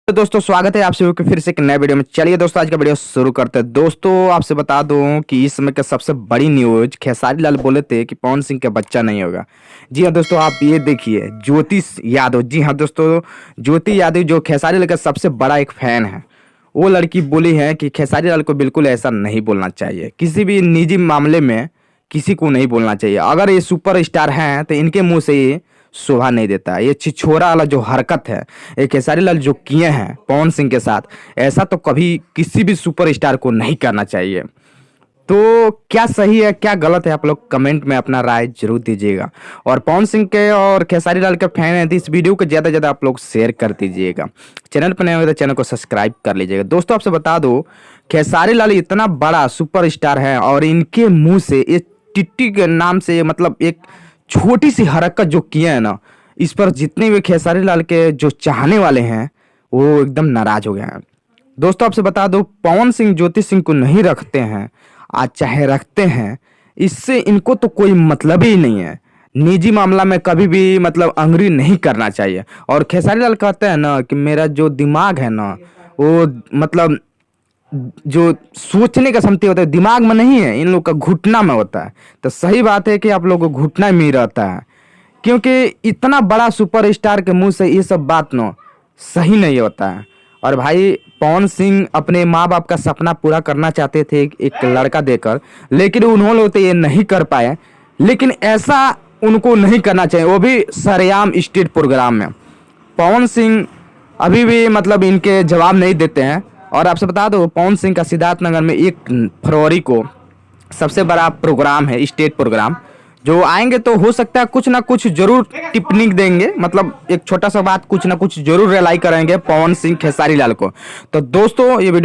तो दोस्तों स्वागत है आप सभी को फिर से एक नए वीडियो में। चलिए दोस्तों आज का वीडियो शुरू करते हैं। दोस्तों आपसे बता दूं कि इस समय का सबसे बड़ी न्यूज, खेसारी लाल बोले थे कि पवन सिंह का बच्चा नहीं होगा। जी हाँ दोस्तों, आप ये देखिए, ज्योति यादव, जी हाँ दोस्तों, ज्योति यादव जो खेसारी लाल का सबसे बड़ा एक फैन है, वो लड़की बोली है कि खेसारी लाल को बिल्कुल ऐसा नहीं बोलना चाहिए, किसी भी निजी मामले में किसी को नहीं बोलना चाहिए। अगर ये सुपर स्टार हैं तो इनके मुंह से ये शोभा नहीं देता। ये छिछोरा वाला जो हरकत है ये खेसारी लाल जो किए हैं पवन सिंह के साथ, ऐसा तो कभी किसी भी सुपर स्टार को नहीं करना चाहिए। तो क्या सही है क्या गलत है, आप लोग कमेंट में अपना राय जरूर दीजिएगा। और पवन सिंह के और खेसारी लाल के फैन हैं तो इस वीडियो को ज़्यादा से ज़्यादा आप लोग शेयर कर दीजिएगा। चैनल पर नए हो तो चैनल को सब्सक्राइब कर लीजिएगा। दोस्तों आपसे बता दो, खेसारी लाल इतना बड़ा सुपर स्टार है और इनके मुंह से ये टिट्टी के नाम से, मतलब एक छोटी सी हरकत जो किए हैं ना, इस पर जितने भी खेसारी लाल के जो चाहने वाले हैं वो एकदम नाराज हो गए हैं। दोस्तों आपसे बता दो, पवन सिंह ज्योति सिंह को नहीं रखते हैं, आज चाहे रखते हैं, इससे इनको तो कोई मतलब ही नहीं है। निजी मामला में कभी भी मतलब अंगुली नहीं करना चाहिए। और खेसारी लाल कहते हैं ना कि मेरा जो दिमाग है ना, वो मतलब जो सोचने का क्षमता होता है दिमाग में नहीं है, इन लोग का घुटना में होता है। तो सही बात है कि आप लोग को घुटना में ही रहता है, क्योंकि इतना बड़ा सुपर स्टार के मुंह से ये सब बात ना सही नहीं होता है। और भाई पवन सिंह अपने माँ बाप का सपना पूरा करना चाहते थे एक लड़का देकर, लेकिन उन्होंने तो ये नहीं कर पाए। लेकिन ऐसा उनको नहीं करना चाहिए, वो भी सरेआम स्टेट प्रोग्राम में। पवन सिंह अभी भी मतलब इनके जवाब नहीं देते हैं। और आपसे बता दो, पवन सिंह का सिद्धार्थनगर में 1 फरवरी को सबसे बड़ा प्रोग्राम है, स्टेट प्रोग्राम, जो आएंगे तो हो सकता है कुछ ना कुछ जरूर टिप्पणी देंगे, मतलब एक छोटा सा बात कुछ ना कुछ जरूर रिलाई करेंगे पवन सिंह खेसारी लाल को। तो दोस्तों ये वीडियो